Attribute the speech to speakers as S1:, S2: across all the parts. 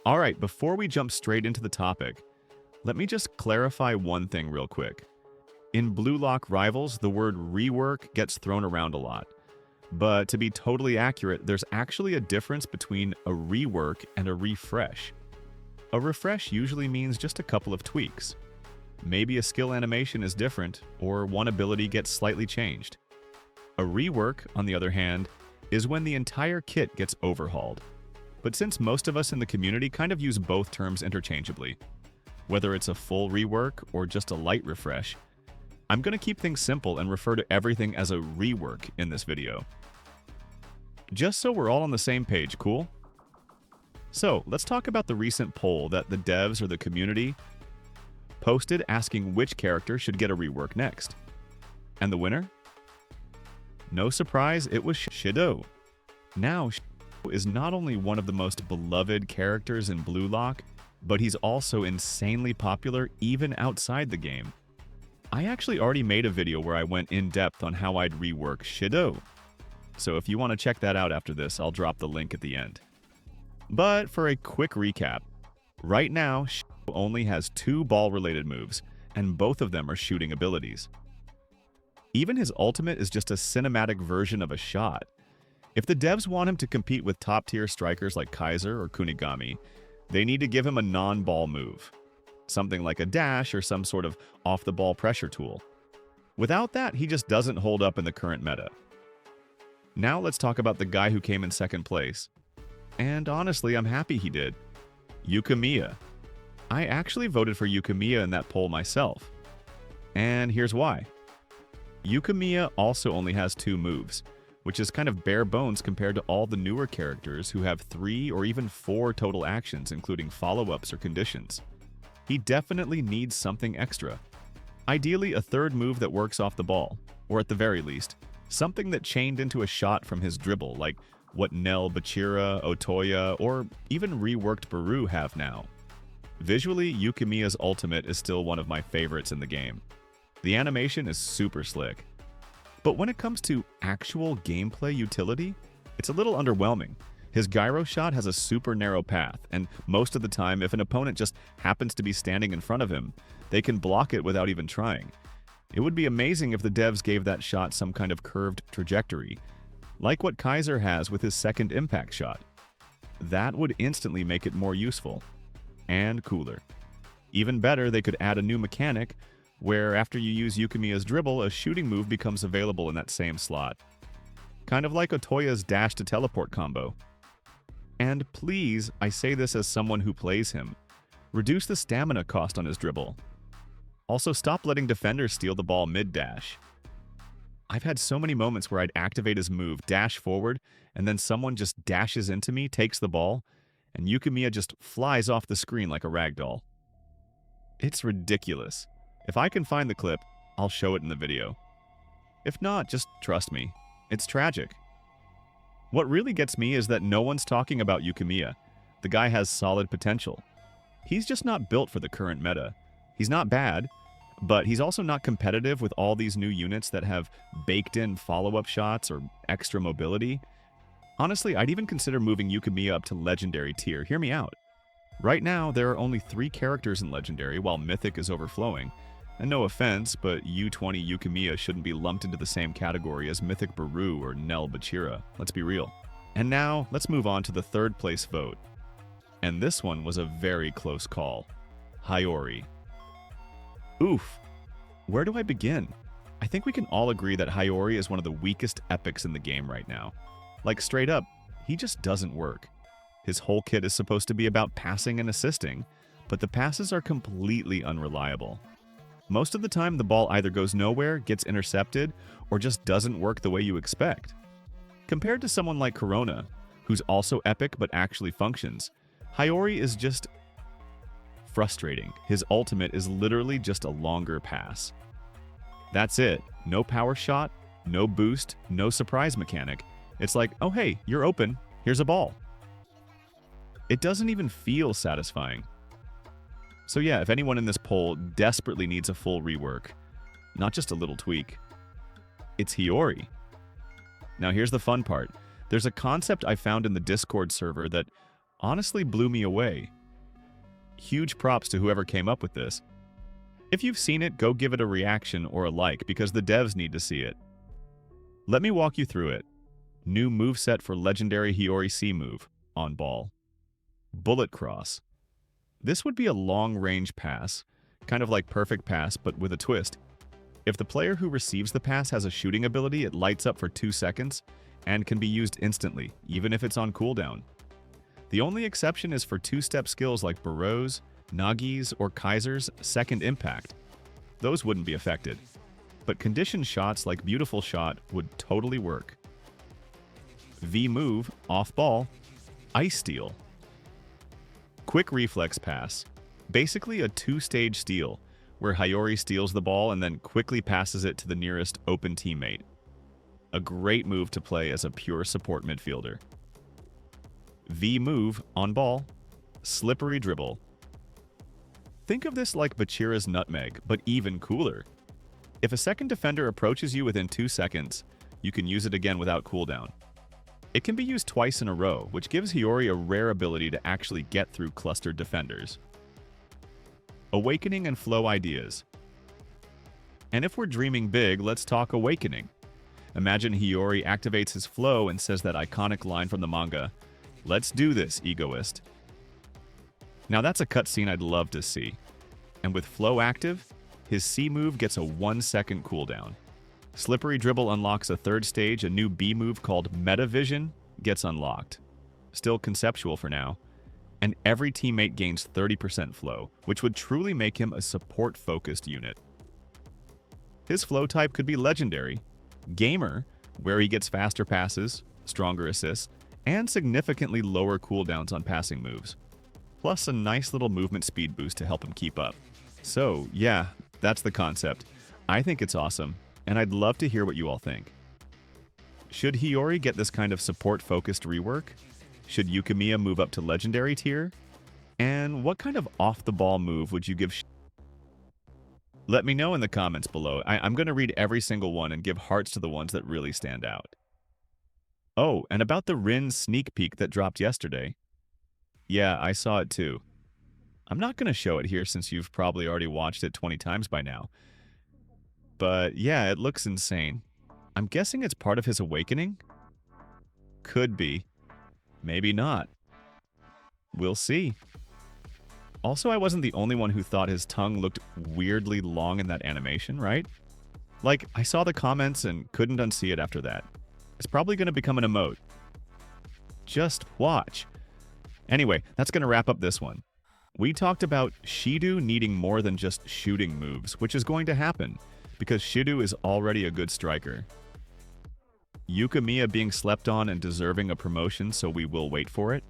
S1: Alright, before we jump straight into the topic, let me just clarify one thing real quick. In Blue Lock Rivals, the word rework gets thrown around a lot. But to be totally accurate, there's actually a difference between a rework and a refresh. A refresh usually means just a couple of tweaks. Maybe a skill animation is different, or one ability gets slightly changed. A rework, on the other hand, is when the entire kit gets overhauled. But since most of us in the community kind of use both terms interchangeably, whether it's a full rework or just a light refresh, I'm going to keep things simple and refer to everything as a rework in this video. Just so we're all on the same page, cool? So, let's talk about the recent poll that the devs or the community posted asking which character should get a rework next. And the winner? No surprise, it was Shido. Now, Shido is not only one of the most beloved characters in Blue Lock, but he's also insanely popular even outside the game. I actually already made a video where I went in depth on how I'd rework Shido. So if you want to check that out after this, I'll drop the link at the end. But for a quick recap, right now, Shido only has 2 ball-related moves, and both of them are shooting abilities. Even his ultimate is just a cinematic version of a shot. If the devs want him to compete with top-tier strikers like Kaiser or Kunigami, they need to give him a non-ball move. Something like a dash or some sort of off-the-ball pressure tool. Without that, he just doesn't hold up in the current meta. Now let's talk about the guy who came in second place. And honestly, I'm happy he did. Yukimiya. I actually voted for Yukimiya in that poll myself. And here's why. Yukimiya also only has 2 moves, which is kind of bare bones compared to all the newer characters who have 3 or even 4 total actions, including follow-ups or conditions. He definitely needs something extra. Ideally, a 3rd move that works off the ball, or at the very least, something that chained into a shot from his dribble, like what NEL, Bachira, Otoya, or even reworked Baru have now. Visually, Yukimiya's ultimate is still one of my favorites in the game. The animation is super slick. But when it comes to actual gameplay utility, it's a little underwhelming. His gyro shot has a super narrow path, and most of the time, if an opponent just happens to be standing in front of him, they can block it without even trying. It would be amazing if the devs gave that shot some kind of curved trajectory, like what Kaiser has with his second impact shot. That would instantly make it more useful and cooler. Even better, they could add a new mechanic where after you use Yukimiya's dribble, a shooting move becomes available in that same slot. Kind of like Otoya's dash to teleport combo. And please, I say this as someone who plays him, reduce the stamina cost on his dribble. Also, stop letting defenders steal the ball mid-dash. I've had so many moments where I'd activate his move, dash forward, and then someone just dashes into me, takes the ball, and Yukimiya just flies off the screen like a ragdoll. It's ridiculous. If I can find the clip, I'll show it in the video. If not, just trust me. It's tragic. What really gets me is that no one's talking about Yukimiya. The guy has solid potential. He's just not built for the current meta. He's not bad, but he's also not competitive with all these new units that have baked-in follow-up shots or extra mobility. Honestly, I'd even consider moving Yukimiya up to Legendary tier. Hear me out. Right now, there are only 3 characters in Legendary, while Mythic is overflowing. And no offense, but U20 Yukimiya shouldn't be lumped into the same category as Mythic Baru or NEL Bachira. Let's be real. And now, let's move on to the 3rd place vote. And this one was a very close call. Hiori. Oof. Where do I begin? I think we can all agree that Hiori is one of the weakest epics in the game right now. Like, straight up, he just doesn't work. His whole kit is supposed to be about passing and assisting, but the passes are completely unreliable. Most of the time, the ball either goes nowhere, gets intercepted, or just doesn't work the way you expect. Compared to someone like Corona, who's also epic but actually functions, Hiori is just frustrating. His ultimate is literally just a longer pass. That's it. No power shot, no boost, no surprise mechanic. It's like, oh hey, you're open, here's a ball. It doesn't even feel satisfying. So yeah, if anyone in this poll desperately needs a full rework, not just a little tweak, it's Hiori. Now here's the fun part. There's a concept I found in the Discord server that honestly blew me away. Huge props to whoever came up with this. If you've seen it, go give it a reaction or a like because the devs need to see it. Let me walk you through it. New moveset for legendary Hiori C move, on ball. Bullet cross. This would be a long-range pass, kind of like perfect pass but with a twist. If the player who receives the pass has a shooting ability, it lights up for 2 seconds and can be used instantly, even if it's on cooldown. The only exception is for 2-step skills like Burrows, Nagi's, or Kaiser's second impact. Those wouldn't be affected. But conditioned shots like Beautiful Shot would totally work. V move, off ball, Ice Steal. Quick reflex pass. Basically a 2-stage steal, where Hiori steals the ball and then quickly passes it to the nearest open teammate. A great move to play as a pure support midfielder. V move, on ball, Slippery Dribble. Think of this like Bachira's Nutmeg, but even cooler. If a second defender approaches you within 2 seconds, you can use it again without cooldown. It can be used twice in a row, which gives Hiori a rare ability to actually get through clustered defenders. Awakening and flow ideas. And if we're dreaming big, let's talk awakening. Imagine Hiori activates his flow and says that iconic line from the manga, "Let's do this, egoist." Now that's a cutscene I'd love to see. And with flow active, his C move gets a 1-second cooldown. Slippery Dribble unlocks a 3rd stage, a new B move called Meta Vision gets unlocked. Still conceptual for now. And every teammate gains 30% flow, which would truly make him a support-focused unit. His flow type could be legendary, gamer, where he gets faster passes, stronger assists, and significantly lower cooldowns on passing moves. Plus a nice little movement speed boost to help him keep up. So, yeah, that's the concept. I think it's awesome, and I'd love to hear what you all think. Should Hiori get this kind of support-focused rework? Should Yukimiya move up to legendary tier? And what kind of off-the-ball move would you give? Let me know in the comments below. I'm going to read every single one and give hearts to the ones that really stand out. Oh, and about the Rin sneak peek that dropped yesterday. Yeah, I saw it too. I'm not going to show it here since you've probably already watched it 20 times by now. But yeah, it looks insane. I'm guessing it's part of his awakening? Could be. Maybe not. We'll see. Also, I wasn't the only one who thought his tongue looked weirdly long in that animation, right? Like, I saw the comments and couldn't unsee it after that. It's probably going to become an emote. Just watch. Anyway, that's going to wrap up this one. We talked about Shido needing more than just shooting moves, which is going to happen, because Shido is already a good striker. Yukamiya being slept on and deserving a promotion, so we will wait for it.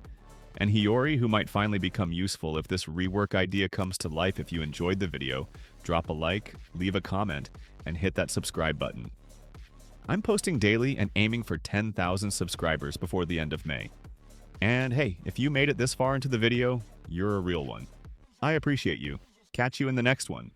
S1: And Hiori, who might finally become useful if this rework idea comes to life. If you enjoyed the video, drop a like, leave a comment, and hit that subscribe button. I'm posting daily and aiming for 10,000 subscribers before the end of May. And hey, if you made it this far into the video, you're a real one. I appreciate you. Catch you in the next one.